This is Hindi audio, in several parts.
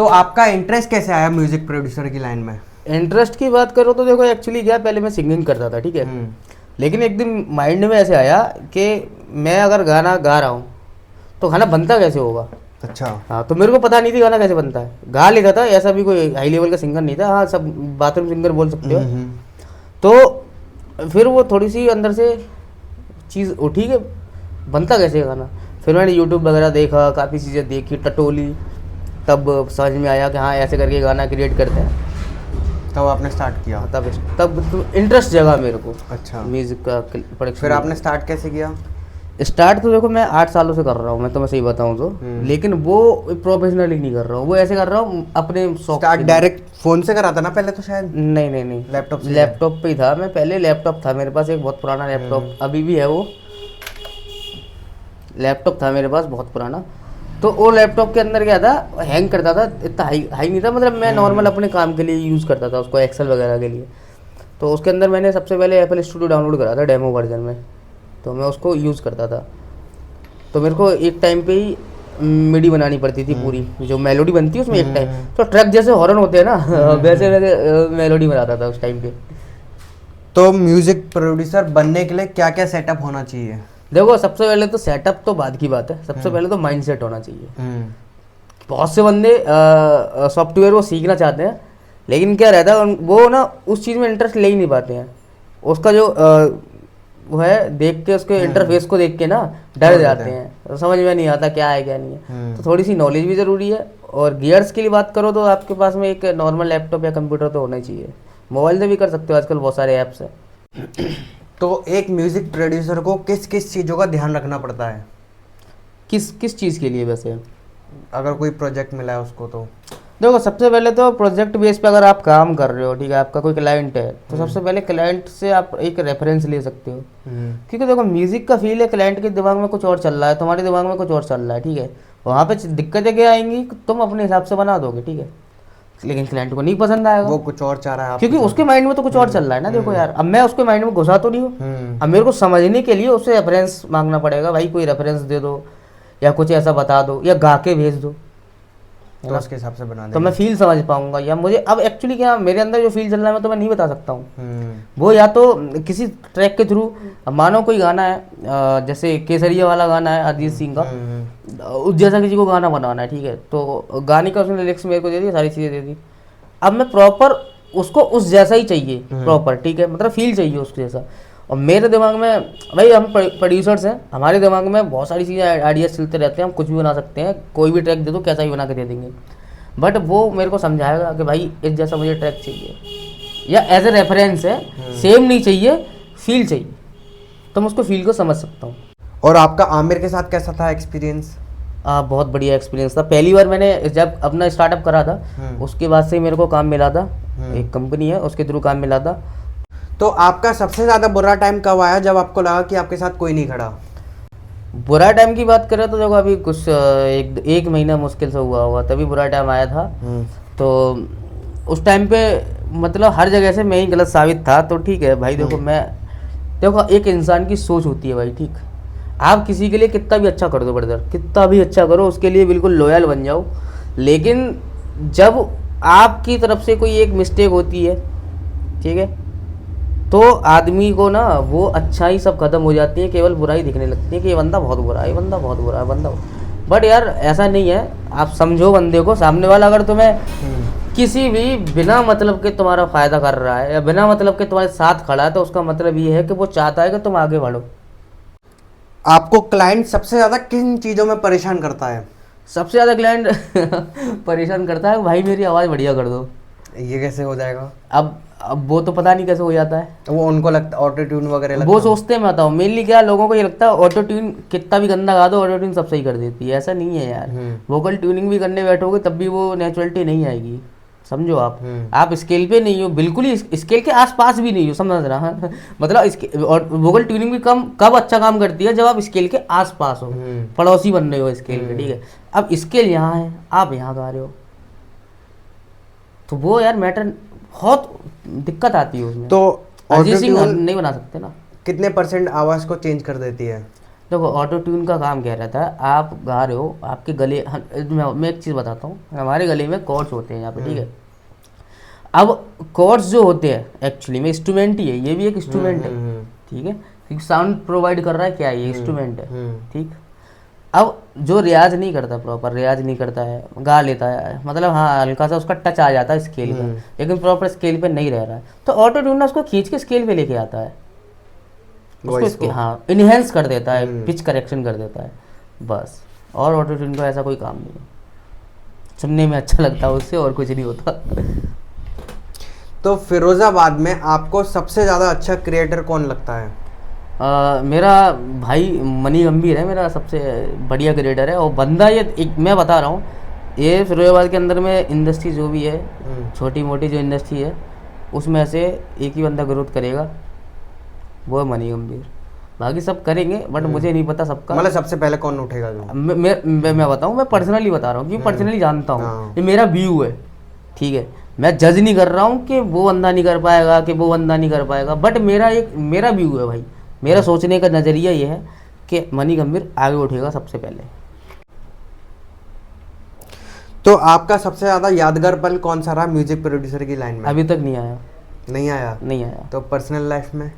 तो आपका इंटरेस्ट कैसे आया म्यूजिक प्रोड्यूसर की लाइन में? इंटरेस्ट की बात करो तो देखो एक्चुअली क्या, पहले मैं सिंगिंग करता था, ठीक है। लेकिन एक दिन माइंड में ऐसे आया कि मैं अगर गाना गा रहा हूँ तो गाना बनता कैसे होगा। अच्छा। हाँ, तो मेरे को पता नहीं थी गाना कैसे बनता है। गा लेता था, ऐसा भी कोई हाई लेवल का सिंगर नहीं था। हाँ, सब बाथरूम सिंगर बोल सकते हो। तो फिर वो थोड़ी सी अंदर से चीज़ उठी कि बनता कैसे है गाना। फिर मैंने यूट्यूब वगैरह देखा, काफ़ी चीज़ें देखी, टटोली, तब समझ में आया कि हाँ ऐसे करके गाना क्रिएट करते हैं। तब आपने स्टार्ट किया? तब इंटरेस्ट जगा मेरे को। अच्छा। म्यूज़िक का प्रोडक्शन। फिर आपने स्टार्ट कैसे किया? स्टार्ट तो देखो मैं 8 सालों से कर रहा हूँ, मैं तुम्हें सही बताऊँ तो। लेकिन वो प्रोफेशनली नहीं कर रहा हूँ, वो ऐसे कर रहा हूँ अपने शौक। स्टार्ट डायरेक्ट फोन से करा था ना पहले तो शायद? नहीं, लैपटॉप पे ही था। मैं पहले लैपटॉप था मेरे पास, एक बहुत पुराना लैपटॉप, अभी भी है वो लैपटॉप था मेरे पास, बहुत पुराना। तो वो लैपटॉप के अंदर क्या था, हैंग करता था, इतना हाई नहीं था, मतलब मैं नॉर्मल अपने काम के लिए यूज़ करता था उसको, एक्सेल वगैरह के लिए। तो उसके अंदर मैंने सबसे पहले एफएल स्टूडियो डाउनलोड करा था डेमो वर्जन में, तो मैं उसको यूज़ करता था। तो मेरे को एक टाइम पे ही मिडी बनानी पड़ती थी पूरी, जो मेलोडी बनती है उसमें एक टाइम, तो ट्रक जैसे हॉर्न होते हैं ना, वैसे वैसे मेलोडी बनाता था उस टाइम पे। तो म्यूजिक प्रोड्यूसर बनने के लिए क्या क्या सेटअप होना चाहिए? देखो सबसे पहले तो सेटअप तो बाद की बात है, सबसे पहले तो माइंडसेट होना चाहिए। बहुत से बंदे सॉफ्टवेयर वो सीखना चाहते हैं, लेकिन क्या रहता है वो ना उस चीज़ में इंटरेस्ट ले ही नहीं पाते हैं। उसका जो वो है, देख के उसके इंटरफेस को देख के ना डर जाते हैं, तो समझ में नहीं आता क्या है क्या नहीं है। तो थोड़ी सी नॉलेज भी ज़रूरी है। और गियर्स के लिए बात करो तो आपके पास में एक नॉर्मल लैपटॉप या कंप्यूटर तो होना ही चाहिए। मोबाइल से भी कर सकते हो, आजकल बहुत सारे ऐप्स हैं। तो एक म्यूजिक प्रोड्यूसर को किस किस चीज़ों का ध्यान रखना पड़ता है? किस चीज़ के लिए वैसे? अगर कोई प्रोजेक्ट मिला है उसको तो देखो सबसे पहले तो प्रोजेक्ट बेस पे अगर आप काम कर रहे हो, ठीक है, आपका कोई क्लाइंट है, तो सबसे पहले क्लाइंट से आप एक रेफरेंस ले सकते हो। क्योंकि देखो म्यूजिक का फील है, क्लाइंट के दिमाग में कुछ और चल रहा है, तुम्हारे दिमाग में कुछ और चल रहा है, ठीक है। वहाँ पे दिक्कतें क्या आएंगी, तुम अपने हिसाब से बना दोगे, ठीक है, लेकिन क्लाइंट को नहीं पसंद आएगा, वो कुछ और चाह रहा है, क्योंकि उसके माइंड में तो कुछ और चल रहा है ना। देखो यार, अब मैं उसके माइंड में घुसा तो नहीं हूँ, अब मेरे को समझने के लिए उससे रेफरेंस मांगना पड़ेगा, भाई कोई रेफरेंस दे दो या कुछ ऐसा बता दो या गा के भेज दो, तो उसके हिसाब से बना तो मैं फील समझ पाऊंगा। या मुझे अब एक्चुअली क्या मेरे अंदर जो फील चल रहा है मैं तो मैं नहीं बता सकता हूँ। वो या तो किसी ट्रैक के थ्रू, मानो कोई गाना है जैसे केसरिया वाला गाना है अरिजीत सिंह का, उस जैसा किसी को गाना बनाना है, ठीक है, तो गाने का उसने लिरिक्स मेरे को दे दी, सारी चीज़ें दे दी। अब मैं प्रॉपर उसको उस जैसा ही चाहिए प्रॉपर, ठीक है, मतलब फील चाहिए उसके जैसा। और मेरे दिमाग में, भाई हम प्रोड्यूसर्स हैं, हमारे दिमाग में बहुत सारी चीज़ें आइडियाज चलते रहते हैं, हम कुछ भी बना सकते हैं, कोई भी ट्रैक दे दो कैसा भी बना के दे देंगे। बट वो मेरे को समझाएगा कि भाई इस जैसा मुझे ट्रैक चाहिए, या एज ए रेफरेंस है, सेम नहीं चाहिए, फील चाहिए, तो मैं उसको फील को समझ सकता हूँ। और आपका आमिर के साथ कैसा था एक्सपीरियंस? बहुत बढ़िया एक्सपीरियंस था। पहली बार मैंने जब अपना स्टार्टअप करा था, उसके बाद से ही मेरे को काम मिला था, एक कंपनी है उसके थ्रू काम मिला था। तो आपका सबसे ज़्यादा बुरा टाइम कब आया जब आपको लगा कि आपके साथ कोई नहीं खड़ा? बुरा टाइम की बात करें तो देखो अभी कुछ एक महीना मुश्किल से हुआ होगा, तभी बुरा टाइम आया था। तो उस टाइम पे मतलब हर जगह से मैं ही गलत साबित था, तो ठीक है भाई। देखो एक इंसान की सोच होती है भाई, ठीक, आप किसी के लिए कितना भी अच्छा कर दो ब्रदर, कितना भी अच्छा करो, उसके लिए बिल्कुल लॉयल बन जाओ, लेकिन जब आपकी तरफ से कोई एक मिस्टेक होती है, ठीक है, तो आदमी को ना वो अच्छा ही सब खत्म हो जाती है, केवल बुराई दिखने लगती है कि ये बंदा बहुत बुरा है, ये बंदा बहुत बुरा है, बंदा। बट यार ऐसा नहीं है, आप समझो बंदे को, सामने वाला अगर तुम्हें किसी भी बिना मतलब के तुम्हारा फ़ायदा कर रहा है या बिना मतलब के तुम्हारे साथ खड़ा है, तो उसका मतलब ये है कि वो चाहता है कि तुम आगे बढ़ो। आपको क्लाइंट सबसे ज़्यादा किन चीज़ों में परेशान करता है? सबसे ज़्यादा क्लाइंट परेशान करता है भाई मेरी आवाज़ बढ़िया कर दो। ये कैसे हो जाएगा? अब वो तो पता नहीं कैसे हो जाता है, वो उनको लगता है ऑटो ट्यून वगैरह लगता वो सोचते हैं, मैं बताऊँ मेनली क्या, लोगों को ये लगता है ऑटो ट्यून कितना भी गंदा गा दो ऑटो ट्यून सब सही कर देती है। ऐसा नहीं है यार, वोकल ट्यूनिंग भी करने बैठोगे तब भी वो नेचुरलिटी नहीं आएगी, समझो आप स्केल पे नहीं हो, बिल्कुल ही स्केल के आसपास भी नहीं हो, समझ रहा है मतलब। और वोकल ट्यूनिंग भी कब अच्छा काम करती है, जब आप स्केल के आसपास हो, पड़ोसी बन रहे हो स्केल के, ठीक है। अब स्केल यहाँ है, आप यहाँ गा रहे हो, तो वो यार मैटर बहुत दिक्कत आती है उसमें। तो अरिजीत सिंह नहीं बना सकते ना। कितने % आवाज़ को चेंज कर देती है? देखो ऑटो ट्यून का काम क्या रहता है, आप गा रहे हो, आपके गले मैं एक चीज़ बताता हूँ, हमारे गले में कॉर्ड्स होते हैं यहाँ पे, ठीक है। अब कॉर्ड्स जो होते हैं एक्चुअली में इंस्ट्रूमेंट ही है, ये भी एक इंस्ट्रूमेंट है, ठीक है, क्योंकि साउंड प्रोवाइड कर रहा है क्या है, ये इंस्ट्रूमेंट है, ठीक। अब जो रियाज नहीं करता, प्रॉपर रियाज नहीं करता है, गा लेता है, मतलब हाँ हल्का सा उसका टच आ जाता है स्केल पे, लेकिन प्रॉपर स्केल पे नहीं रह रहा है, तो ऑटो ट्यून ना उसको खींच के स्केल पे लेके आता है, उसको हाँ इनहेंस कर देता है, पिच करेक्शन कर देता है, बस। और ऑटो ट्यून का ऐसा कोई काम नहीं है, सुनने में अच्छा लगता है उससे, और कुछ नहीं होता। तो फिरोजाबाद में आपको सबसे ज़्यादा अच्छा क्रिएटर कौन लगता है? मेरा भाई मनी गंभीर है, मेरा सबसे बढ़िया क्रिएटर है। और बंदा ये एक मैं बता रहा हूँ, ये फिरोजाबाद के अंदर में इंडस्ट्री जो भी है, छोटी मोटी जो इंडस्ट्री है, उसमें से एक ही बंदा ग्रोथ करेगा, वो है मनी गंभीर। बाकी सब करेंगे बट मुझे नहीं पता सबका, मतलब सबसे पहले कौन उठेगा जो? मैं बताऊँ, मैं पर्सनली बता रहा हूँ, क्योंकि पर्सनली जानता हूँ, ये मेरा व्यू है, ठीक है। मैं जज नहीं कर रहा हूँ कि वो बंदा नहीं कर पाएगा, कि वो बंदा नहीं कर पाएगा, बट मेरा व्यू है भाई, मेरा सोचने का नज़रिया ये है कि मनी गंभीर आगे उठेगा सबसे पहले। तो आपका सबसे ज़्यादा यादगार पल कौन सा रहा म्यूजिक प्रोड्यूसर की लाइन में? अभी तक नहीं आया। नहीं आया? नहीं आया। तो पर्सनल लाइफ में?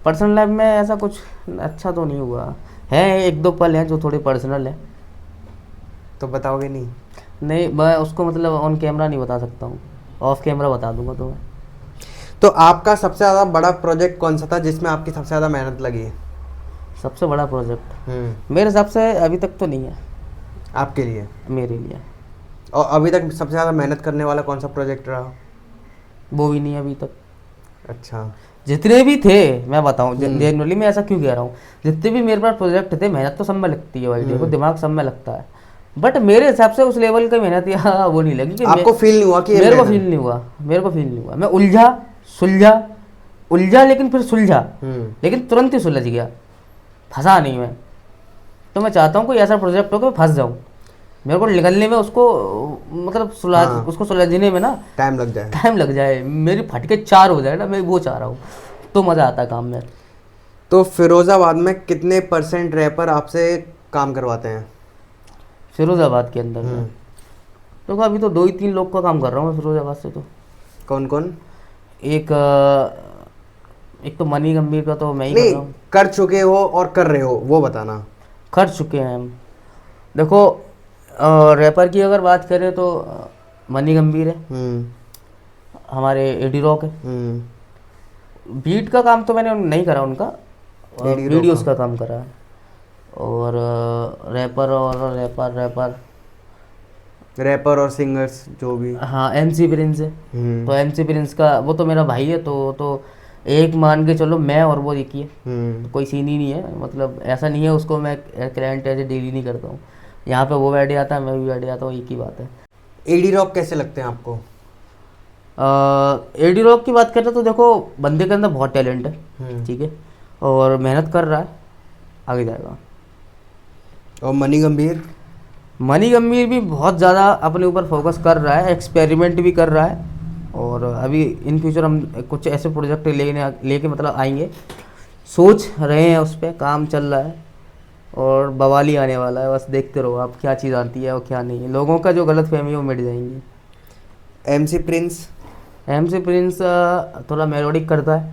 पर्सनल लाइफ में ऐसा कुछ अच्छा तो नहीं हुआ है, एक दो पल हैं जो थोड़े पर्सनल हैं। तो बताओगे नहीं? नहीं, मैं उसको मतलब ऑन कैमरा नहीं बता सकता हूँ, ऑफ कैमरा बता दूंगा तो मैं। तो आपका सबसे ज़्यादा बड़ा प्रोजेक्ट कौन सा था जिसमें आपकी सबसे ज़्यादा मेहनत लगी है? सबसे बड़ा प्रोजेक्ट मेरे हिसाब से अभी तक तो नहीं है। आपके लिए? मेरे लिए। और अभी तक सबसे ज़्यादा मेहनत करने वाला कौन सा प्रोजेक्ट रहा? वो भी नहीं है अभी तक। अच्छा। जितने भी थे मैं बताऊं, जनरली मैं ऐसा क्यों कह रहा हूँ, जितने भी मेरे पास प्रोजेक्ट थे, मेहनत तो सब में लगती है भाई, देखो दिमाग सब में लगता है, बट मेरे हिसाब से उस लेवल की मेहनत या वो नहीं लगी कि आपको फील नहीं हुआ कि मेरे को फील नहीं हुआ, मेरे को फील नहीं हुआ। मैं उलझा लेकिन फिर सुलझा, लेकिन तुरंत ही सुलझ गया, फंसा नहीं मैं। तो मैं चाहता हूँ कोई ऐसा प्रोजेक्ट हो कि मैं फंस जाऊँ, मेरे को निकलने में उसको मतलब उसको सुलझने में ना टाइम लग जाए, मेरी फटके 4 हो जाए ना, मैं वो चाह रहा हूँ, तो मज़ा आता है काम में। तो फिरोजाबाद में कितने % रैपर आपसे काम करवाते हैं? फिरोजाबाद के अंदर में तो अभी तो 2 ही 3 लोग का काम कर रहा हूँ मैं फिरोजाबाद से। तो कौन कौन? एक तो मनी गंभीर का तो मैं ही कर रहा हूँ। कर चुके हो और कर रहे हो वो बताना। कर चुके हैं हम। देखो रैपर की अगर बात करें तो मनी गंभीर है, हमारे एडी रॉक है। बीट का काम तो मैंने नहीं करा उनका, वीडियोस का काम करा है। और रैपर और सिंगर्स जो भी, हाँ MC प्रिंस है। तो MC प्रिंस का वो तो मेरा भाई है, तो एक मान के चलो मैं और वो एक ही है, तो कोई सीन ही नहीं है, मतलब ऐसा नहीं है उसको मैं क्लाइंट ऐसे डेली नहीं करता हूँ, यहाँ पे वो बैठ जाता है मैं भी बैठ जाता हूँ, एक ही बात है। एडी रॉक कैसे लगते हैं आपको? एडी रॉक की बात करें तो देखो बंदे के अंदर बहुत टैलेंट है, ठीक है, और मेहनत कर रहा है, आगे जाएगा। और मनी गंभीर भी बहुत ज़्यादा अपने ऊपर फोकस कर रहा है, एक्सपेरिमेंट भी कर रहा है, और अभी इन फ्यूचर हम कुछ ऐसे प्रोजेक्ट लेके मतलब आएंगे, सोच रहे हैं, उस पर काम चल रहा है, और बवाली आने वाला है, बस देखते रहो आप क्या चीज़ आती है और क्या नहीं, लोगों का जो गलत फहमी है वो मिट जाएंगी। MC प्रिंस थोड़ा मेलोडिक करता है,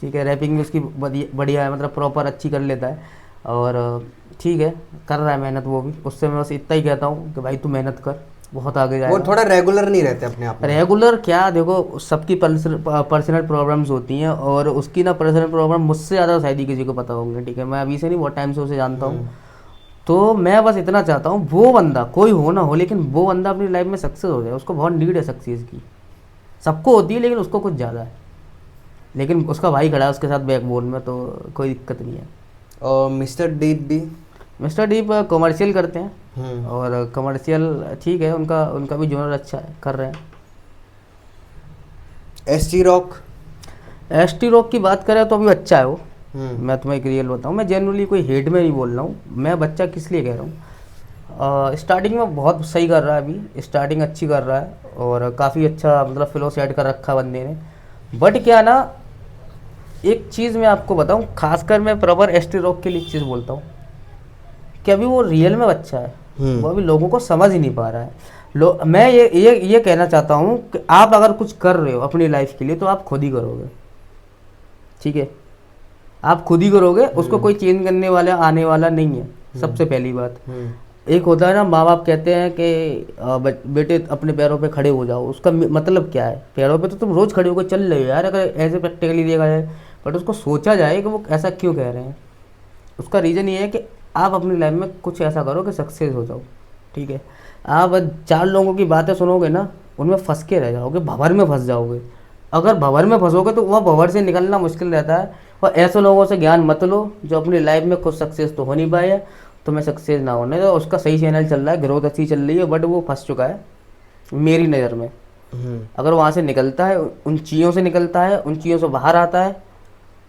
ठीक है, रैपिंग भी उसकी बढ़िया है, मतलब प्रॉपर अच्छी कर लेता है, और ठीक है कर रहा है मेहनत वो भी। उससे मैं बस इतना ही कहता हूँ कि भाई तू मेहनत कर, बहुत आगे जाएगा। वो थोड़ा रेगुलर नहीं रहते अपने आप में। रेगुलर क्या, देखो सबकी पर्सनल प्रॉब्लम्स होती हैं, और उसकी ना पर्सनल प्रॉब्लम मुझसे ज़्यादा शायद ही किसी को पता होंगे, ठीक है, मैं अभी से नहीं बहुत टाइम से उसे जानता हूँ। तो मैं बस इतना चाहता हूँ वो बंदा कोई हो ना हो, लेकिन वो बंदा अपनी लाइफ में सक्सेस हो जाए, उसको बहुत नीड है सक्सेस की, सबको होती है लेकिन उसको कुछ ज़्यादा है, लेकिन उसका भाई खड़ा है उसके साथ बैकबोन में, तो कोई दिक्कत नहीं है। और मिस्टर डीप कमर्शियल करते हैं, और कमर्शियल ठीक है, उनका भी जोनर अच्छा है, कर रहे हैं। ST रॉक की बात करें तो अभी अच्छा है वो, मैं तुम्हें एक रियल बताऊँ, मैं जनरली कोई हेट में नहीं बोल रहा हूँ, मैं बच्चा किस लिए कह रहा हूँ, स्टार्टिंग में बहुत सही कर रहा है, अभी स्टार्टिंग अच्छी कर रहा है, और काफ़ी अच्छा मतलब फ्लो सेट कर रखा बंदे ने, बट क्या ना एक चीज़ मैं आपको बताऊँ, खासकर मैं प्रॉपर ST रॉक के लिए एक चीज़ बोलता हूँ, कि अभी वो रियल में बच्चा है, वो अभी लोगों को समझ ही नहीं पा रहा है। मैं ये कहना चाहता हूँ कि आप अगर कुछ कर रहे हो अपनी लाइफ के लिए तो आप खुद ही करोगे, ठीक है, आप खुद ही करोगे, उसको कोई चेंज करने वाला आने वाला नहीं है। सबसे पहली बात, एक होता है ना, माँ बाप कहते हैं कि बेटे अपने पैरों पे खड़े हो जाओ, उसका मतलब क्या है? पैरों पे तो तुम रोज खड़े होकर चल रहे हो यार, अगर ऐसे प्रैक्टिकली देखा जाए, बट उसको सोचा जाए कि वो ऐसा क्यों कह रहे हैं। उसका रीज़न ये है कि आप अपनी लाइफ में कुछ ऐसा करो कि सक्सेस हो जाओ, ठीक है। आप 4 लोगों की बातें सुनोगे ना, उनमें फंस के रह जाओगे, भंवर में फंस जाओगे। अगर भंवर में फंसोगे तो वह भंवर से निकलना मुश्किल रहता है। और ऐसे लोगों से ज्ञान मत लो जो अपनी लाइफ में कुछ सक्सेस तो हो नहीं पाए है, तुम्हें सक्सेस ना होने तो उसका सही चैनल चल रहा है, ग्रोथ अच्छी चल रही है, बट वो फंस चुका है मेरी नज़र में। अगर वहाँ से निकलता है, उन चीज़ों से निकलता है, उन चीज़ों से बाहर आता है,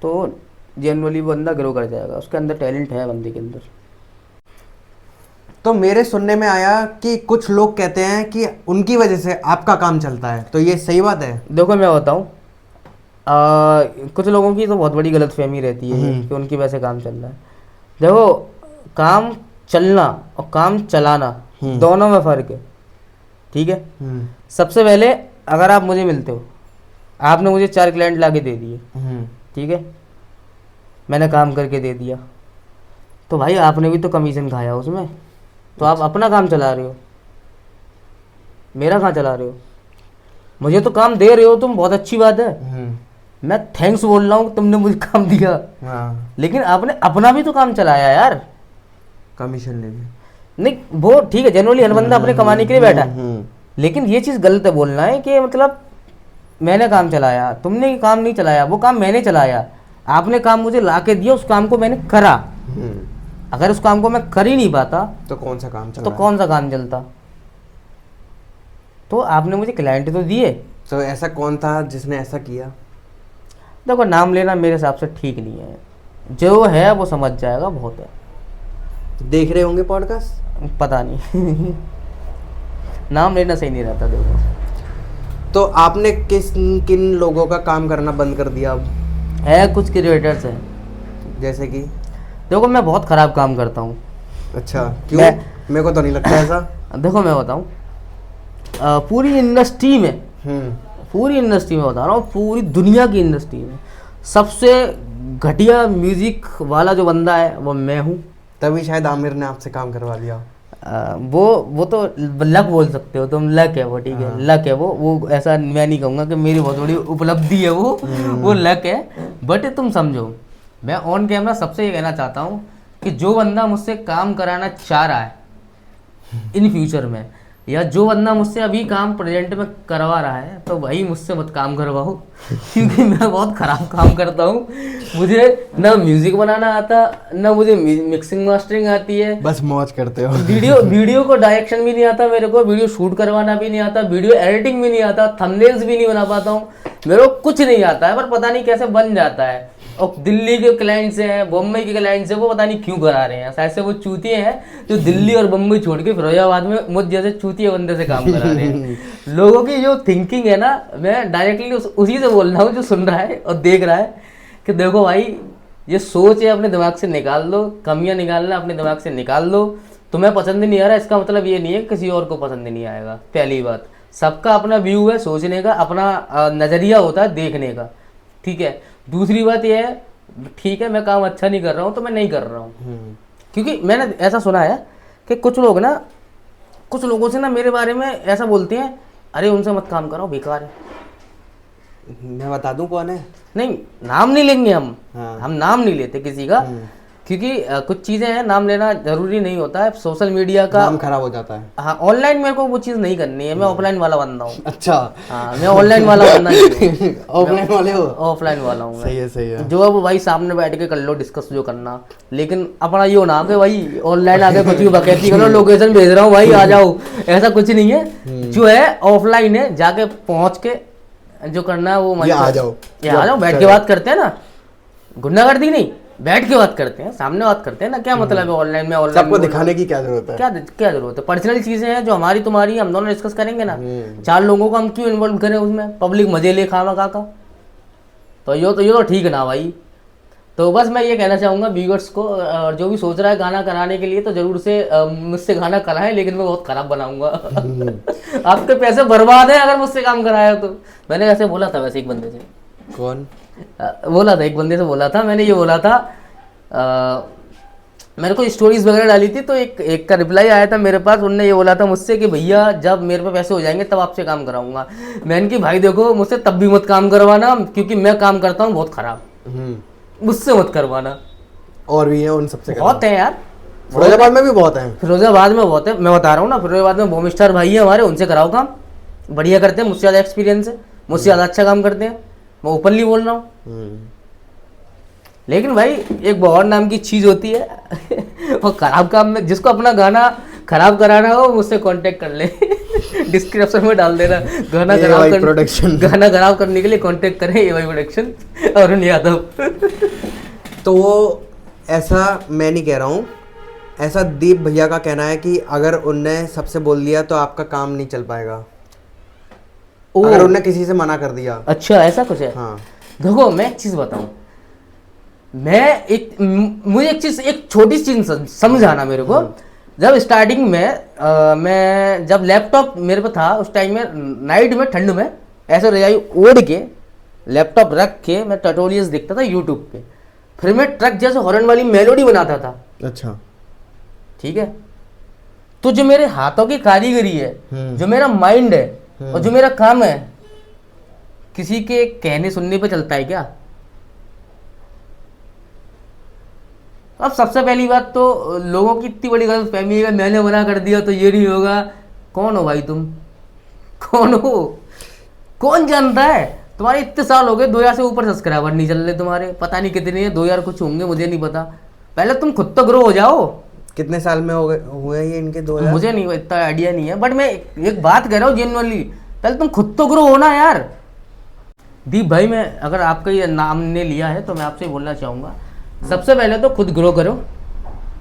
तो जनरली बंदा ग्रो कर जाएगा, उसके अंदर टैलेंट है बंदे के अंदर। तो मेरे सुनने में आया कि कुछ लोग कहते हैं कि उनकी वजह से आपका काम चलता है, तो ये सही बात है? देखो मैं बताऊँ, कुछ लोगों की तो बहुत बड़ी गलतफहमी रहती है कि उनकी वजह से काम चल रहा है। देखो, काम चलना और काम चलाना दोनों में फ़र्क है, ठीक है। सबसे पहले अगर आप मुझे मिलते हो, आपने मुझे 4 क्लाइंट ला के दे दिए, ठीक है, मैंने काम करके दे दिया, तो भाई आपने भी तो कमीशन खाया उसमें, तो आप अपना काम चला रहे हो, मेरा कहाँ चला रहे हो? मुझे तो काम दे रहे हो तुम, बहुत अच्छी बात है, मैं थैंक्स बोल रहा हूँ तुमने मुझे काम दिया। लेकिन आपने अपना भी तो काम चलाया यार, कमीशन ले भी नहीं, वो ठीक है, जनरली हर बंदा अपने कमाने के लिए बैठा है, लेकिन ये चीज़ गलत है बोलना है कि मतलब मैंने काम चलाया, तुमने काम नहीं चलाया, वो काम मैंने चलाया। आपने काम मुझे ला के दिया, उस काम को मैंने करा। अगर उस काम को मैं कर ही नहीं पाता तो कौन सा काम चल तो रहा है? कौन सा काम चलता? तो आपने मुझे क्लाइंट तो दिए। तो ऐसा कौन था जिसने ऐसा किया? देखो, नाम लेना मेरे हिसाब से ठीक नहीं है, जो है वो समझ जाएगा, बहुत है। देख रहे होंगे पॉडकास्ट? पता नहीं नाम लेना सही नहीं रहता। देखो, तो आपने किन लोगों का काम करना बंद कर दिया अब? है कुछ क्रिएटर्स हैं, जैसे कि? देखो मैं बहुत ख़राब काम करता हूँ। अच्छा, क्यों? मेरे को तो नहीं लगता ऐसा। देखो मैं बताऊँ, पूरी इंडस्ट्री में बता रहा हूँ, पूरी दुनिया की इंडस्ट्री में सबसे घटिया म्यूजिक वाला जो बंदा है वो मैं हूँ। तभी शायद आमिर ने आपसे काम करवा लिया। वो तो लक बोल सकते हो तुम, लक है वो, ठीक है, लक है वो ऐसा मैं नहीं कहूँगा कि मेरी बहुत बड़ी उपलब्धि है वो लक है। बट तुम समझो, मैं ऑन कैमरा सबसे ये कहना चाहता हूँ कि जो बंदा मुझसे काम कराना चाह रहा है इन फ्यूचर में, या जो बंदा मुझसे अभी काम प्रेजेंट में करवा रहा है, तो भाई मुझसे मत काम करवाओ क्योंकि मैं बहुत ख़राब काम करता हूँ। मुझे ना म्यूजिक बनाना आता, ना मुझे मिक्सिंग मास्टरिंग आती है, बस मौज करते हो। वीडियो को डायरेक्शन भी नहीं आता मेरे को, वीडियो शूट करवाना भी नहीं आता, वीडियो एडिटिंग भी नहीं आता, थंबनेल्स भी नहीं बना पाता हूँ, मेरे को कुछ नहीं आता है, पर पता नहीं कैसे बन जाता है। और दिल्ली के क्लाइंट्स हैं, बम्बई के क्लाइंट्स हैं, वो पता नहीं क्यों करा रहे हैं, शायद से वो चूतिए हैं जो दिल्ली और बम्बई छोड़ के फिरोजाबाद में मुझ जैसे चूतिए बंदे से काम करा रहे हैं। लोगों की जो थिंकिंग है ना, मैं डायरेक्टली उसी से बोल रहा हूँ जो सुन रहा है और देख रहा है, कि देखो भाई, ये सोच है अपने दिमाग से निकाल दो, कमियाँ निकालना अपने दिमाग से निकाल दो। तुम्हें पसंद नहीं आ रहा, इसका मतलब ये नहीं है किसी और को पसंद नहीं आएगा। पहली बात, सबका अपना व्यू है सोचने का, अपना नज़रिया होता है देखने का, ठीक है। दूसरी बात यह है, ठीक है मैं काम अच्छा नहीं कर रहा हूँ तो मैं नहीं कर रहा हूँ, क्योंकि मैंने ऐसा सुना है कि कुछ लोगों से ना मेरे बारे में ऐसा बोलते हैं, अरे उनसे मत काम कराओ, बेकार है। मैं बता दूं कौन है? नहीं, नाम नहीं लेंगे हम। हाँ। हम नाम नहीं लेते किसी का, क्योंकि कुछ चीज़ें हैं, नाम लेना जरूरी नहीं होता है। सोशल मीडिया का नाम खराब हो जाता है। हाँ, ऑनलाइन मेरे को वो चीज़ नहीं करनी है, मैं ऑफलाइन वाला बंदा हूँ। अच्छा। हाँ, मैं ऑनलाइन वाला बंदा नहीं, ऑफलाइन वाले हो? ऑफलाइन वाला हूँ। सही है। जो अब भाई सामने बैठ के कर लो डिस्कस जो करना, लेकिन अपना ये होना कि भाई ऑनलाइन आके कुछ भी बकैती करो, लोकेशन भेज रहा हूँ भाई आ जाओ, ऐसा कुछ नहीं है। जो है ऑफलाइन है, जाके पहुँच के जो करना है वो आ जाओ, बैठ के बात करते हैं ना, गुंडागर्दी नहीं, बैठ के बात करते हैं, सामने बात करते हैं ना। क्या मतलब है ऑनलाइन में? ऑनलाइन सबको दिखाने की क्या जरूरत है? क्या जरूरत है? पर्सनल चीजें हैं जो हमारी तुम्हारी, हम दोनों डिस्कस करेंगे ना। 4 लोगों को हम क्यों इन्वॉल्व करें उसमें? पब्लिक मजे ले खावा का। तो ये तो ठीक है ना भाई। तो बस मैं ये कहना चाहूंगा व्यूअर्स को, और जो भी सोच रहा है गाना कराने के लिए तो जरूर से मुझसे गाना कराएं, लेकिन मैं बहुत खराब बनाऊंगा। आपके पैसे बर्बाद है अगर मुझसे काम कराया तो। मैंने ऐसे बोला था वैसे एक बंदे से। कौन बोला था, एक बंदे से बोला था मैंने, ये बोला था मेरे को स्टोरीज वगैरह डाली थी तो एक का रिप्लाई आया था मेरे पास। उनने ये बोला था मुझसे कि भैया जब मेरे पे पैसे हो जाएंगे तब आपसे काम कराऊंगा। मैंने कि भाई देखो मुझसे तब भी मत काम करवाना, क्योंकि मैं काम करता हूँ बहुत खराब, मुझसे मत करवाना। और भी है उन सबसे बहुत है यार, फिरोजाबाद में भी बहुत है। फिरोजाबाद में बहुत है, मैं बता रहा हूँ ना। फिरोजाबाद में बॉम स्टार भाई है हमारे, उनसे कराओ काम, बढ़िया करते हैं, मुझसे ज़्यादा एक्सपीरियंस है, मुझसे ज़्यादा अच्छा काम करते हैं, मैं ओपनली बोल रहा हूँ। लेकिन भाई एक बॉर्ड नाम की चीज़ होती है और खराब काम में, जिसको अपना गाना खराब कराना हो मुझसे कांटेक्ट कर ले। डिस्क्रिप्शन में डाल देना, गाना खराब करने के लिए कांटेक्ट करें AY प्रोडक्शन अरुण यादव। तो वो ऐसा मैं नहीं कह रहा हूँ, ऐसा दीप भैया का कहना है कि अगर उनने सबसे बोल दिया तो आपका काम नहीं चल पाएगा, अगर उनने किसी से मना कर दिया। अच्छा ऐसा कुछ है। हाँ देखो मैं एक चीज बताऊं, मुझे एक चीज, एक छोटी चीज समझाना मेरे को। जब स्टार्टिंग में मैं जब लैपटॉप मेरे पे था उस टाइम में नाइट में ठंड में ऐसे रजाई ओढ़ के लैपटॉप रख के मैं ट्यूटोरियल्स देखता था यूट्यूब पे, फिर मैं ट्रक जैसे हॉर्न वाली मेलोडी बनाता था। अच्छा ठीक है, तो जो मेरे हाथों की कारीगरी है, जो मेरा माइंड है और जो मेरा काम है, किसी के कहने सुनने पे चलता है क्या? अब सबसे पहली बात तो लोगों की इतनी बड़ी गलत फहमी है, मैंने मना कर दिया तो ये नहीं होगा। कौन हो भाई तुम? कौन हो? कौन जानता है? तुम्हारे इतने साल हो गए, 2000 से ऊपर सब्सक्राइबर नहीं चल रहे तुम्हारे, पता नहीं कितने हैं, 2000 कुछ होंगे, मुझे नहीं पता। पहले तुम खुद तो ग्रो हो जाओ। कितने साल में हो गए हुए ये इनके 2000? मुझे नहीं, इतना आइडिया नहीं है, बट मैं एक बात कह रहा हूँ जेन्युइनली, पहले तुम खुद तो ग्रो हो ना यार। दीप भाई, मैं अगर आपका ये नाम ने लिया है तो मैं आपसे बोलना चाहूँगा, सबसे पहले तो खुद ग्रो करो।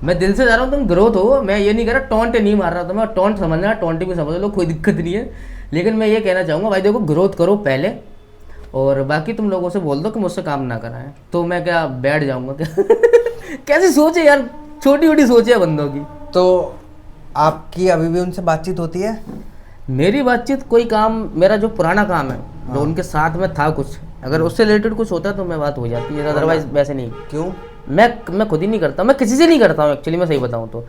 मैं दिल से जा रहा हूँ तुम ग्रोथ हो, मैं ये नहीं कह रहा, टॉन्ट नहीं मार रहा, तो मैं टॉन्ट समझना, टॉन्ट भी समझ लो, कोई दिक्कत नहीं है। लेकिन मैं ये कहना चाहूँगा भाई देखो, ग्रोथ करो पहले, और बाकी तुम लोगों से बोल दो कि मुझसे काम ना कराएं, तो मैं क्या बैठ जाऊँगा क्या? कैसी सोच है यार, छोटी छोटी सोच है बंदों की। तो आपकी अभी भी उनसे बातचीत होती है? मेरी बातचीत कोई काम, मेरा जो पुराना काम है, जो उनके साथ में था कुछ, अगर उससे रिलेटेड कुछ होता है तो मैं बात हो जाती है, अदरवाइज वैसे नहीं। क्यों? मैं खुद ही नहीं करता, मैं किसी से नहीं करता हूँ एक्चुअली, मैं सही बताऊँ तो।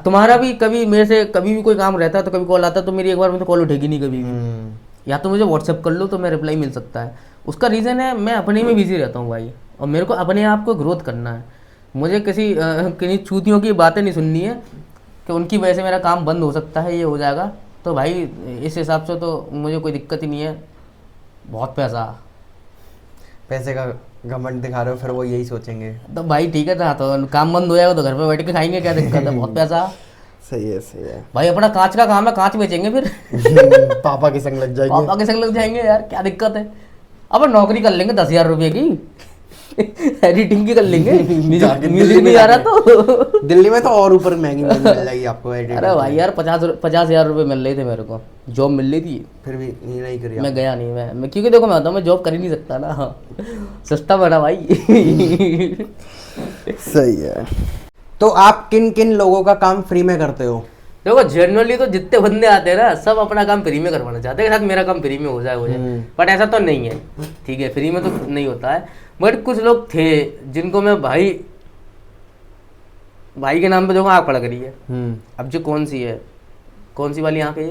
तुम्हारा भी कभी मेरे से कभी भी कोई काम रहता है तो कभी कॉल आता है तो मेरी एक बार में तो कॉल उठेगी नहीं कभी भी। या तो मुझे व्हाट्सएप कर लो तो मैं रिप्लाई मिल सकता है। उसका रीज़न है मैं अपने में बिजी रहता हूँ भाई, और मेरे को अपने आप को ग्रोथ करना है। मुझे किसी चूतियों की बातें नहीं सुननी है कि उनकी वजह से मेरा काम बंद हो सकता है, ये हो जाएगा। तो भाई इस हिसाब से तो मुझे कोई दिक्कत ही नहीं है। बहुत पैसे का घमंड दिखा रहे हो, फिर वो यही सोचेंगे। तो भाई ठीक है था, तो काम बंद हो जाएगा तो घर पे बैठ के खाएंगे, क्या दिक्कत है? बहुत पैसा। सही है भाई अपना कांच का काम है, कांच बेचेंगे फिर। पापा के संग लग जाएंगे। पापा के संग लग जाएंगे यार, क्या दिक्कत है? अब नौकरी कर लेंगे 10,000 रुपये की, एडिटिंग की कर लेंगे। म्यूजिक नहीं आ रहा तो दिल्ली में तो और ऊपर महंगी मिल जाएगी आपको एडिटिंग। अरे भाई यार 50,000 रुपये मिल रहे थे मेरे को, जॉब मिल रही थी, फिर भी नहीं करी। मैं गया नहीं। मैं क्योंकि देखो मैं बताऊँ, मैं जॉब कर ही नहीं सकता ना, सस्ता बना भाई। सही है। तो आप किन किन लोगों का काम फ्री में करते हो? देखो जनरली तो जितने बंदे आते हैं ना, सब अपना काम फ्री में करवाना चाहते हैं, मेरा काम फ्री में हो जाए बट ऐसा तो नहीं है। ठीक है, फ्री में तो नहीं होता है, बट कुछ लोग थे जिनको मैं भाई के नाम पे देखो आँख पड़ रही है। अब जो कौन सी वाली आँख है?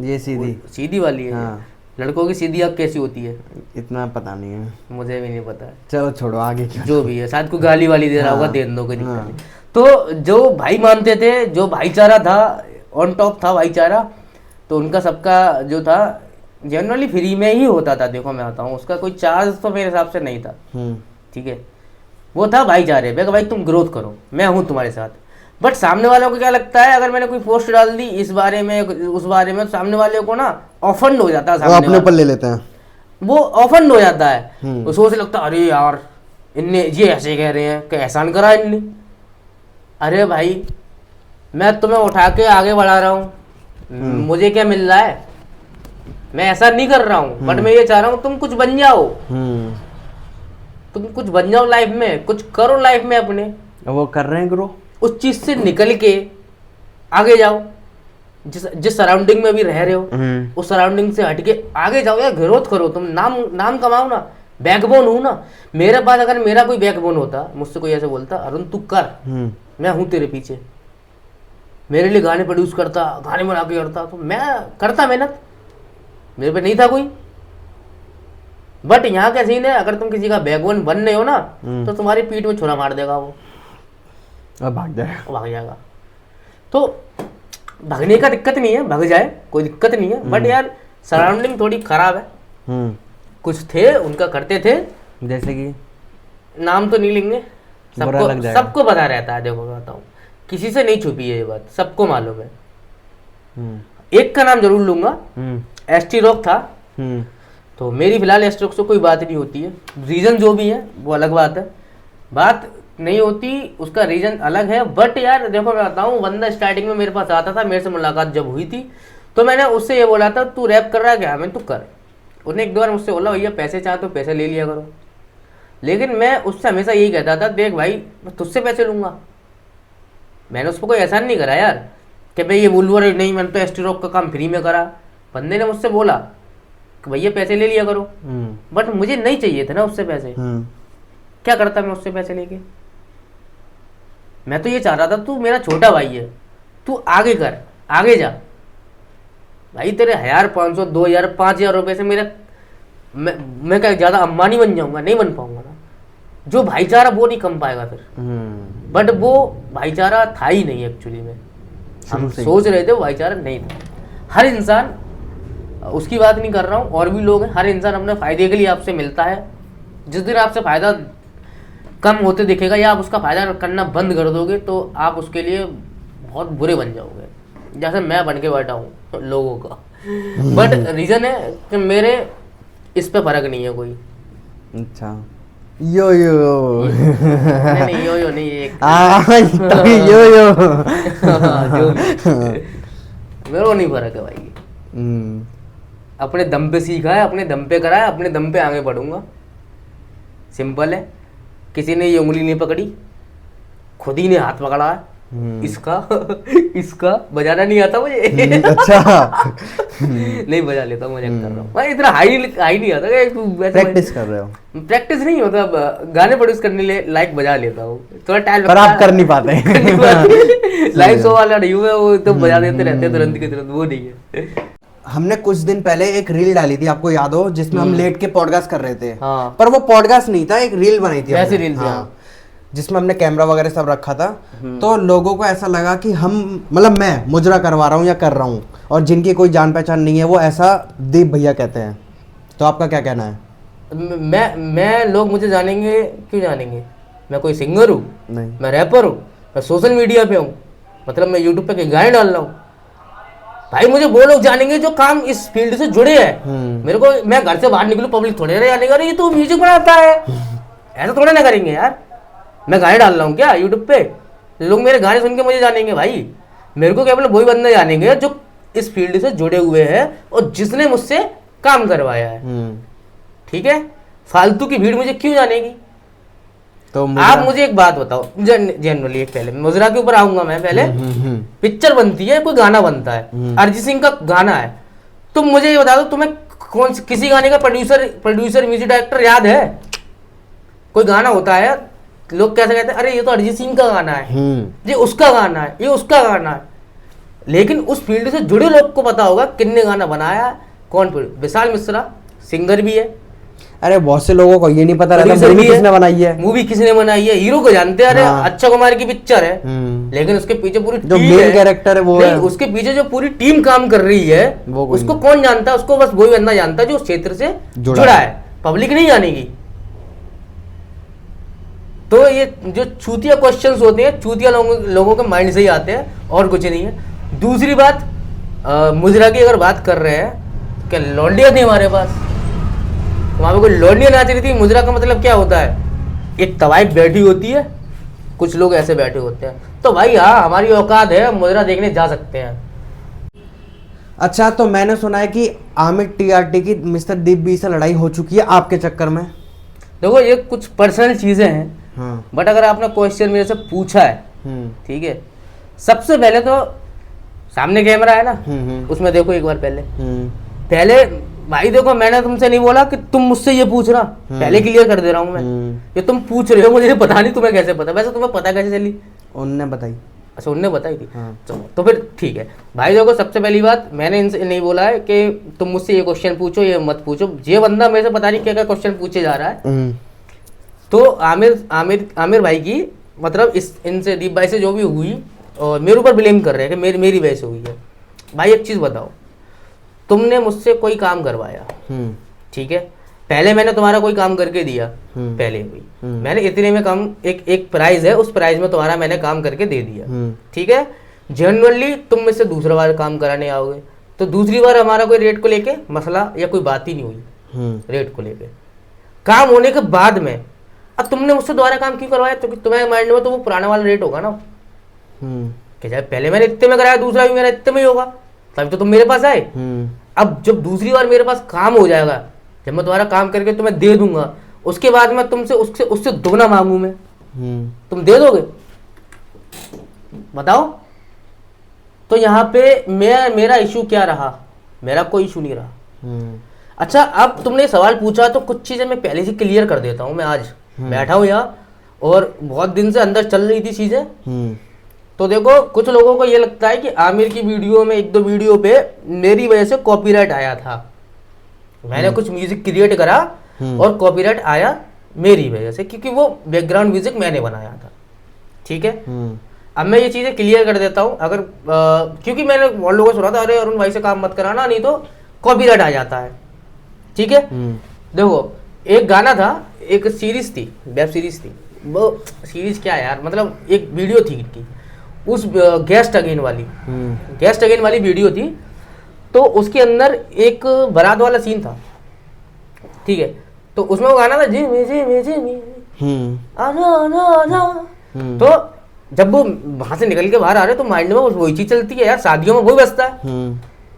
ये सीधी वाली है। हाँ। लड़कों की सीधी आँख कैसी होती है? इतना पता नहीं है, मुझे भी नहीं पता है। चलो छोड़ो, आगे क्या जो भी है, शायद कोई गाली वाली दे रहा होगा, दे दो, कोई दिक्कत नहीं। तो जो भाई मानते थे, जो भाईचारा था, ऑन टॉप था भाईचारा, तो उनका सबका जो था जनरली फ्री में ही होता था। देखो मैं बताऊँ, उसका कोई चार्ज तो मेरे हिसाब से नहीं था। ठीक है, वो था भाईचारे पे, भाई तुम ग्रोथ करो, मैं हूँ तुम्हारे साथ। बट सामने वालों को क्या लगता है, अगर मैंने कोई पोस्ट डाल दी इस बारे में उस बारे में, तो सामने वाले को ना ऑफेंड हो जाता है, वो अपने ऊपर ले लेते हैं, वो ऑफेंड हो जाता है। वो सोच लगता है अरे यार इनने ये ऐसे कह रहे हैं कि एहसान करा इनने। अरे भाई मैं तुम्हें उठा के आगे बढ़ा रहा हूँ, मुझे क्या मिल रहा है? मैं ऐसा नहीं कर रहा हूँ, बट मैं ये चाह रहा हूँ तुम कुछ बन जाओ। तुम कुछ बन जाओ लाइफ में, कुछ करो लाइफ में अपने। वो कर रहे हैं ग्रो। उस चीज से निकल के आगे जाओ, जिस सराउंडिंग में भी रह रहे हो उस सराउंडिंग से हटके आगे जाओ यार, ग्रोथ करो, तुम नाम कमाओ ना, बैकबोन हो ना। मेरे पास अगर मेरा कोई बैकबोन होता, मुझसे कोई ऐसे बोलता अरुण तू कर, मैं हूं तेरे पीछे, मेरे लिए गाने प्रोड्यूस करता, गाने बना के करता, तो मैं करता मेहनत, मेरे पे नहीं था कोई। बट यहाँ का सीन है, अगर तुम किसी का बैकबोन बन रहे हो ना तो तुम्हारी पीठ में छुरा मार देगा वो, भाग जाएगा। तो भागने का दिक्कत नहीं है, भाग जाए कोई दिक्कत नहीं है, बट यार सराउंडिंग थोड़ी खराब है। कुछ थे उनका करते थे, जैसे कि नाम तो नहीं लेंगे, सबको पता रहता है। देखो मैं बताऊं, किसी से नहीं छुपी है ये बात, सबको मालूम है। एक का नाम जरूर लूंगा, एसटी रॉक था। तो मेरी फिलहाल एसटी रॉक से कोई बात नहीं होती है, रीजन जो भी है वो अलग बात है, बात नहीं होती उसका रीजन अलग है। बट यार देखो मैं बताऊं, बंदा स्टार्टिंग में मेरे पास आता था, मेरे से मुलाकात जब हुई थी तो मैंने उससे ये बोला था तू रैप कर रहा है क्या, मैं तू कर। उसने एक दो बार मुझसे बोला भैया पैसे चाहे तो पैसे ले लिया करो, लेकिन मैं उससे हमेशा यही कहता था देख भाई मैं तुझसे पैसे लूंगा। मैंने उसको कोई एहसान नहीं करा यार कि भाई ये बोलूँ नहीं, मैंने तो एसटी रॉक का काम फ्री में करा। बंदे ने मुझसे बोला कि भैया पैसे ले लिया करो, बट मुझे नहीं चाहिए थे ना उससे पैसे। क्या करता मैं उससे पैसे लेके, मैं तो ये चाह रहा था तू मेरा छोटा भाई है, तू आगे कर, आगे जा भाई, तेरे 1500 2000 5000 रुपए से मेरा मैं क्या ज्यादा अंबानी बन जाऊंगा, नहीं बन पाऊंगा ना। जो भाईचारा वो नहीं कम पाएगा फिर। बट वो भाईचारा था ही नहीं एक्चुअली में, हम सोच रहे थे वो भाईचारा नहीं था। हर इंसान, उसकी बात नहीं कर रहा हूँ, और भी लोग हैं, हर इंसान अपने फायदे के लिए आपसे मिलता है। जिस दिन आपसे फायदा कम होते दिखेगा या आप उसका फायदा करना बंद कर दोगे तो आप उसके लिए बहुत बुरे बन जाओगे, जैसे मैं बन के बैठा हूँ लोगों का। बट रीजन है कि मेरे इस पे फर्क नहीं है कोई। अच्छा यो यो नहीं यो यो नहीं, एक यो यो जो मेरे को नहीं फर्क है भाई। अपने दम पे सीखा है, अपने दम पे करा है, अपने दम पे आगे बढ़ूंगा, सिंपल है। किसी ने ये उंगली नहीं पकड़ी, खुद ही ने हाथ पकड़ा है। इसका बजाना नहीं आता मुझे। अच्छा नहीं बजा लेता, मजाक कर रहा हूँ भाई, इतना हाई नहीं आता। प्रैक्टिस कर रहे हो? प्रैक्टिस नहीं होता, गाने प्रोड्यूस करने लायक बजा लेता हूँ, थोड़ा टाइम पर आप कर नहीं पाते। लाइव शो वाला नहीं हुआ वो तो बजा देते रहते तुरंत के तुरंत, वो नहीं है। हमने कुछ दिन पहले एक रील डाली थी, आपको याद हो, जिसमें हम लेट के पॉडकास्ट कर रहे थे। हाँ। पर वो पॉडकास्ट नहीं था, एक रील बनाई थी ऐसी रील थी। हाँ। जिसमें हमने कैमरा वगैरह सब रखा था। तो लोगों को ऐसा लगा कि हम मतलब मैं मुजरा करवा रहा हूँ या कर रहा हूँ, और जिनकी कोई जान पहचान नहीं है वो ऐसा दीप भैया कहते हैं। तो आपका क्या कहना है? मैं लोग मुझे जानेंगे, क्यों जानेंगे? मैं कोई सिंगर हूँ? नहीं। मैं रैपर हूँ? मैं सोशल मीडिया पे हूँ, मतलब मैं यूट्यूब पे गाने डाल रहा हूँ भाई, मुझे वो लोग जानेंगे जो काम इस फील्ड से जुड़े हैं। मेरे को, मैं घर से बाहर निकलूं पब्लिक थोड़े ना जानेगा अरे ये तो म्यूजिक बनाता है, ऐसा थोड़े ना करेंगे यार। मैं गाने डाल रहा हूँ क्या यूट्यूब पे, लोग मेरे गाने सुन के मुझे जानेंगे भाई। मेरे को केवल वही बंदे जानेंगे जो इस फील्ड से जुड़े हुए हैं और जिसने मुझसे काम करवाया है। ठीक है, फालतू की भीड़ मुझे क्यों जानेगी? तो आप मुझे एक बात बताओ, जनरली पहले मुजरा के ऊपर आऊंगा मैं। पहले पिक्चर बनती है, कोई गाना बनता है, अरिजीत सिंह का गाना है, तुम मुझे ये बता दो तुम्हें किसी गाने का प्रोड्यूसर म्यूजिक डायरेक्टर याद है? कोई गाना होता है, लोग कैसे कहते हैं अरे ये तो अरिजीत सिंह का गाना है, ये उसका गाना है, ये उसका गाना है। लेकिन उस फील्ड से जुड़े लोग को पता होगा किसने गाना बनाया, कौन। विशाल मिश्रा सिंगर भी है, अरे बहुत से लोगों को ये नहीं पता रहता मूवी किसने बनाई है, मूवी किसने बनाई है। हीरो को जानते हैं, अरे अक्षय कुमार की पिक्चर है, लेकिन उसके पीछे पूरी जो मेन कैरेक्टर है वो है, उसके पीछे जो पूरी टीम काम कर रही है उसको कौन जानता है? उसको बस वही बंदा जानता है जो उस क्षेत्र से जुड़ा है, पब्लिक नहीं जानेगी। तो ये जो चूतिया क्वेश्चंस होते हैं, चूतिया लोगों के माइंड से ही आते हैं, और कुछ नहीं है। दूसरी बात, मुजरा की अगर बात कर रहे हैं, क्या लौंडिया थी हमारे पास? वहाँ पे कोई लौंडिया नाच रही थी। मुजरा का मतलब क्या होता है? एक तवाइफ बैठी होती है, कुछ लोग ऐसे बैठे होते हैं। तो भाई हाँ, हमारी औकात है, मुजरा देखने जा सकते हैं। अच्छा, तो मैंने सुना है कि आमिर टीआरटी की मिस्टर दीप भी से लड़ाई हो चुकी है आपके चक्कर में। देखो ये कुछ पर्सनल चीजें हैं, हाँ। बट अगर आपने क्वेश्चन मेरे से पूछा है, ठीक है, सबसे पहले तो सामने कैमरा है ना, उसमें देखो एक बार पहले भाई देखो, मैंने तुमसे नहीं बोला कि तुम मुझसे ये पूछना, पहले क्लियर कर दे रहा हूँ मैं, ये तुम पूछ रहे हो मुझे पता नहीं, तुम्हें कैसे पता, वैसे तुम्हें पता कैसे चली? उनने बताई। अच्छा, उनने बताई थी। हाँ। चलो तो फिर ठीक है भाई। देखो सबसे पहली बात, मैंने इनसे नहीं बोला है कि तुम मुझसे ये क्वेश्चन पूछो, ये मत पूछो। ये बंदा मेरे से पता नहीं क्या क्या क्वेश्चन पूछे जा रहा है। तो आमिर भाई की मतलब इनसे दीप भाई से जो भी हुई, और मेरे ऊपर ब्लेम कर रहे हैं कि मेरी वजह से हुई है। भाई एक चीज़ बताओ, तुमने मुझसे कोई काम करवाया, ठीक है, पहले मैंने तुम्हारा कोई काम करके दिया, पहले हुई, मैंने इतने में कम एक प्राइस है, उस प्राइस में तुम्हारा मैंने काम करके दे दिया, ठीक है। जनरली तुम मुझसे दूसरा बार काम कराने आओगे, तो दूसरी बार हमारा कोई रेट को लेके मसला या कोई बात ही नहीं हुई रेट को लेके। काम होने के बाद में अब तुमने मुझसे दोबारा काम क्यों करवाया? क्योंकि तुम्हारे माइंड में तो वो पुराना वाला रेट होगा ना, कि जब पहले मैंने इतने में कराया, दूसरा भी मेरा इतने में ही होगा, तभी तो तुम मेरे पास आए। अब जब दूसरी बार मेरे पास काम हो जाएगा, जब मैं तुम्हारा काम करके तुम्हें दे दूंगा, उसके बाद मैं तुमसे उससे दुगना मांगू मैं, तुम दे दोगे? बताओ। तो यहाँ पे मेरा इशू क्या रहा? मेरा कोई इशू नहीं रहा। अच्छा, अब तुमने सवाल पूछा तो कुछ चीजें मैं पहले से क्लियर कर देता हूँ। मैं आज बैठा हूँ यहाँ और बहुत दिन से अंदर चल रही थी चीजें। तो देखो, कुछ लोगों को ये लगता है कि आमिर की वीडियो में, एक दो वीडियो पे मेरी वजह से कॉपीराइट आया था। मैंने कुछ म्यूजिक क्रिएट करा और कॉपीराइट आया मेरी वजह से, क्योंकि वो बैकग्राउंड म्यूजिक मैंने बनाया था, ठीक है। अब मैं ये चीजें क्लियर कर देता हूँ। अगर क्योंकि मैंने बहुत लोगों को सुना था, अरे अरुण भाई से काम मत कराना, नहीं तो कॉपीराइट आ जाता है, ठीक है। देखो, एक गाना था, एक सीरीज थी, वेब सीरीज थी, वो सीरीज क्या है यार, मतलब एक वीडियो थी इनकी, उस गेस्ट अगेन वाली वीडियो थी। तो उसके अंदर एक बारात वाला सीन था, ठीक है। तो उसमें वो गाना था, जी आजा आजा आजा। तो जब वो वहां से निकल के बाहर आ रहे तो माइंड में वही चीज चलती है यार, शादियों में वही बजता है।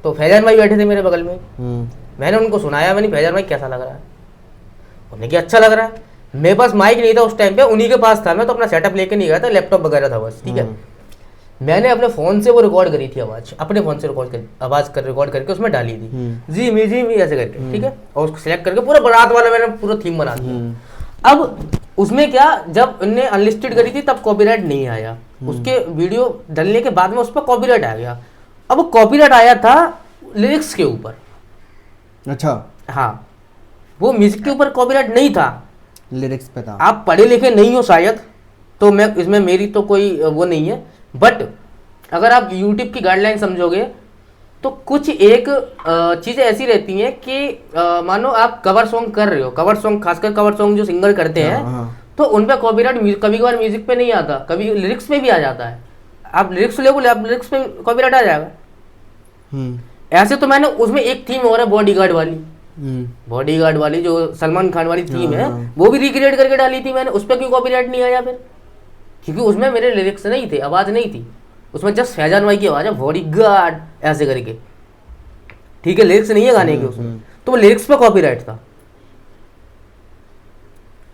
तो फैजान भाई बैठे थे मेरे बगल में, मैंने उनको सुनाया, मैंने फैजान भाई कैसा लग रहा है? उन्हें क्या अच्छा लग रहा है। मेरे पास माइक नहीं था उस टाइम पे, उन्हीं के पास था, मैं तो अपना सेटअप लेके नहीं गया था, लैपटॉप वगैरह था बस, ठीक है। मैंने अपने फोन से वो रिकॉर्ड करी थी आवाज, अपने फोन से रिकॉर्ड करके उसमें डाली थी, जी मी ऐसे करके, ठीक है। और उसको सिलेक्ट करके पूरा बारात वाला मैंने पूरा थीम बना दिया। अब उसमें क्या, जब उनने अनलिस्टेड करी थी तब कॉपीराइट नहीं आया, उसके वीडियो डालने के बाद में उस पर कॉपीराइट आ गया। अब वो कॉपीराइट आया था लिरिक्स के ऊपर। अच्छा, हाँ, वो म्यूजिक के ऊपर कॉपीराइट नहीं था, लिरिक्स पे था। आप पढ़े लिखे नहीं हो शायद, तो मैं इसमें मेरी तो कोई वो नहीं है, बट अगर आप YouTube की गाइडलाइन समझोगे तो कुछ एक चीज़ें ऐसी रहती हैं कि मानो आप कवर सॉन्ग कर रहे हो, कवर सॉन्ग, खासकर कवर सॉन्ग जो सिंगर करते हैं, तो उन पर कॉपीराइट कभी कभार म्यूजिक पे नहीं आता, कभी लिरिक्स पे भी आ जाता है। आप लिरिक्स ले बोले, आप लिरिक्स पे कॉपीराइट आ जाएगा। ऐसे तो मैंने उसमें एक थीम हो रहा है बॉडीगार्ड वाली जो सलमान खान वाली थीम है, वो भी रिक्रिएट करके डाली थी मैंने, उस पर क्यों कॉपीराइट नहीं आया फिर? क्योंकि उसमें मेरे लिरिक्स नहीं थे, आवाज नहीं थी, उसमें जस्ट फैजान भाई की आवाज है, बॉडीगार्ड ऐसे करके, ठीक है, लिरिक्स नहीं है गाने के उसमें, तो वो लिरिक्स पे कॉपीराइट था,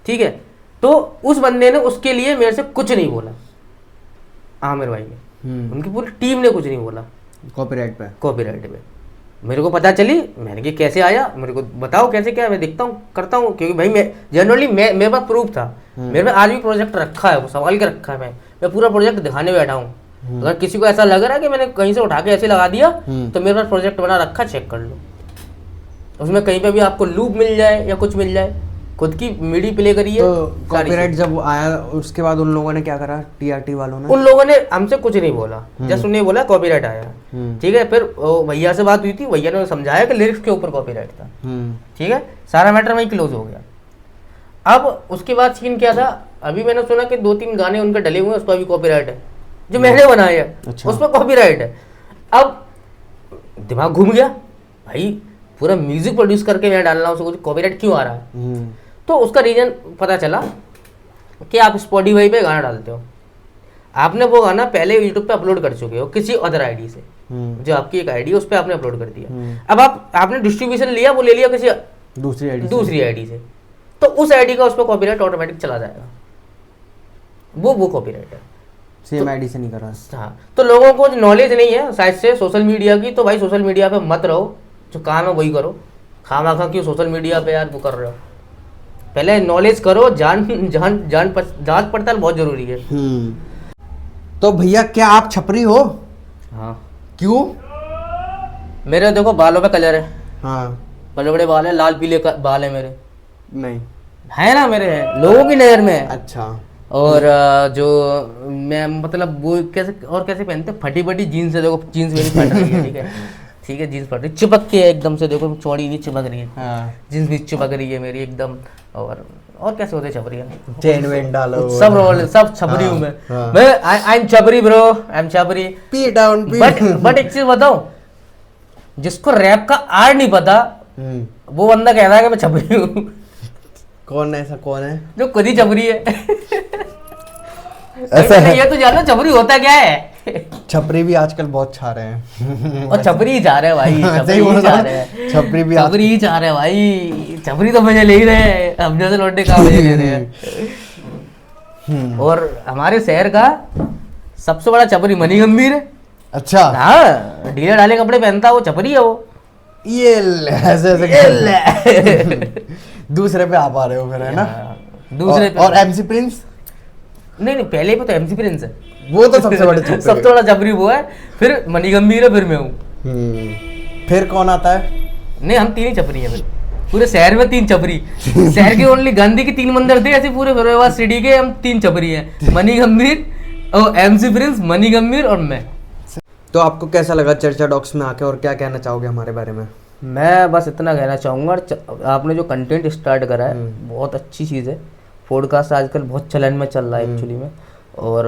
ठीक है। तो उस बंदे ने उसके लिए मेरे से कुछ नहीं बोला, आमिर भाई ने, उनकी पूरी टीम ने कुछ नहीं बोला कॉपीराइट पे। मेरे को पता चली, मैंने कहा कैसे आया, मेरे को बताओ कैसे, क्या मैं देखता हूँ, करता हूँ, क्योंकि भाई मैं जनरली मेरे पास प्रूफ था, मेरे में आज भी प्रोजेक्ट रखा है, वो संभाल के रखा है, मैं पूरा प्रोजेक्ट दिखाने बैठा हूँ। अगर किसी को ऐसा लग रहा है कि मैंने कहीं से उठा के ऐसे लगा दिया, तो मेरे पास प्रोजेक्ट बना रखा, चेक कर लो, उसमें कहीं पे भी आपको लूप मिल जाए या कुछ मिल जाए, खुद की मिडी प्ले करी है। तो कॉपीराइट जब आया उसके बाद उन लोगों ने क्या करा, TRT वालों ने? उन लोगों ने हमसे कुछ नहीं बोला, जस्ट उन्हें बोला कॉपीराइट आया, ठीक है। फिर भैया से बात हुई थी, भैया ने समझाया कि लिरिक्स के ऊपर कॉपीराइट था, ठीक है, सारा मैटर वहीं क्लोज हो गया। अब उसके बाद सीन क्या था, अभी मैंने सुना कि 2-3 गाने उनके डले हुए हैं, उस पर भी कॉपीराइट है, जो मैंने बनाए हैं। अच्छा। उस पर कॉपीराइट है। अब दिमाग घूम गया, भाई पूरा म्यूजिक प्रोड्यूस करके मैं डाल रहा हूँ, उसको कॉपीराइट क्यों आ रहा है? तो उसका रीजन पता चला कि आप स्पॉटिफाई पे गाना डालते हो, आपने वो गाना पहले यूट्यूब पे अपलोड कर चुके हो किसी अदर आईडी से, जो आपकी एक आईडी है उस पर आपने अपलोड कर दिया। अब आपने डिस्ट्रीब्यूशन लिया, वो ले लिया किसी दूसरी आईडी से, तो उस आईडी का उस पर कॉपीराइट ऑटोमेटिक चला जाएगा, वो कॉपीराइट है। सेम आईडी से नहीं कर रहा। हाँ, तो लोगों को नॉलेज नहीं है शायद से सोशल मीडिया की, तो भाई सोशल मीडिया पे मत रहो, जो काम है वही करो। खामा क्यों सोशल मीडिया पे यार वो कर रहे हो, पहले नॉलेज करो, जांच पड़ताल बहुत जरूरी है। तो भैया क्या आप छपरी हो? हाँ, क्यों? मेरे देखो बालों पे कलर है, हाँ, बड़े बड़े बाल है, लाल पीले बाल है मेरे, नहीं है ना, मेरे हैं, लोगों की नज़र में है। अच्छा। और जो मैं मतलब वो कैसे पहनते, फटी फटी जीन्स है, देखो जीन्स मेरी फट रही है, ठीक है, ठीक है, जीन्स फट रही, चिपक के है एकदम से, देखो चौड़ी नहीं चिपक रही है, हाँ, जीन्स भी चिपक रही है मेरी एकदम। और कैसे होते छपरी, चेन वेन डालो, सब रोल, सब छपरी हूँ मैं। हाँ। मैं आई एम छपरी ब्रो, आई एम छपरी। P down P. बट एक चीज बताऊं, जिसको रैप का आर नहीं पता वो बंदा कह रहा है कि मैं छपरी हूँ। कौन है ऐसा, कौन है जो खुद ही छपरी है। ऐसा है? ये तो जानो छपरी होता क्या है। छपरी भी आजकल बहुत छा रहे हैं। और छपरी ही जा रहे हैं भाई, छपरी ही जा रहे हैं, छपरी भी छपरी ही जा रहे हैं भाई, छपरी तो मजे ले ही रहे हैं, हम जैसे लौटे का मजे ले रहे हैं। और हमारे शहर का सबसे बड़ा छपरी मनी गंभीर है। अच्छा, हाँ, ढीले ढाले कपड़े पहनता है वो, छपरी है वो। ये ऐसे दूसरे पे आप आ रहे हो फिर, है ना? दूसरे पे और एमसी प्रिंस? नहीं, पहले पे तो एमसी प्रिंस है, वो तो सबसे बड़े छपरी। सबसे बड़ा छपरी वो है, फिर मनी गंभीर है, फिर मैं हूँ। फिर कौन आता है? नहीं, हम 3 ही छपरी हैं फिर, पूरे शहर में 3 छपरी। शहर के ओनली गांधी के 3 मंदिर थे, ऐसे पूरे फिरोजाबाद सिटी के हम 3 छपरी हैं, मनी गंभीर और एमसी प्रिंस, मनी गंभीर और मैं। तो आपको कैसा लगा चर्चा डॉक्स में आके, और क्या कहना चाहोगे हमारे बारे में? मैं बस इतना कहना चाहूँगा, आपने जो कंटेंट स्टार्ट करा है बहुत अच्छी चीज़ है। पॉडकास्ट आजकल बहुत चलन में चल रहा है एक्चुअली में, और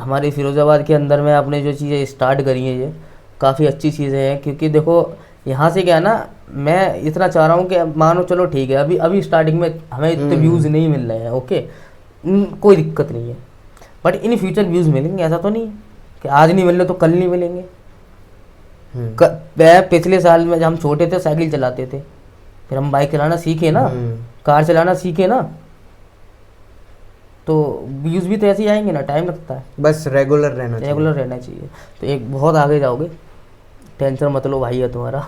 हमारी फिरोज़ाबाद के अंदर में आपने जो चीज़ें स्टार्ट करी हैं ये काफ़ी अच्छी चीज़ें हैं। क्योंकि देखो यहाँ से क्या है ना, मैं इतना चाह रहा हूँ कि मानो चलो ठीक है, अभी स्टार्टिंग में हमें इतने व्यूज़ नहीं मिल रहे हैं, ओके, कोई दिक्कत नहीं है, बट इन फ्यूचर व्यूज़ मिलेंगे। ऐसा तो नहीं है कि आज नहीं मिल रहे तो कल नहीं मिलेंगे। पिछले साल में जब हम छोटे थे साइकिल चलाते थे, फिर हम बाइक चलाना सीखे ना, कार चलाना सीखे ना, तो व्यूज़ भी तो ऐसे ही आएंगे ना, टाइम लगता है, बस रेगुलर रहना चाहिए। रेगुलर रहना चाहिए, तो एक बहुत आगे जाओगे, टेंशन मत लो भाई है तुम्हारा।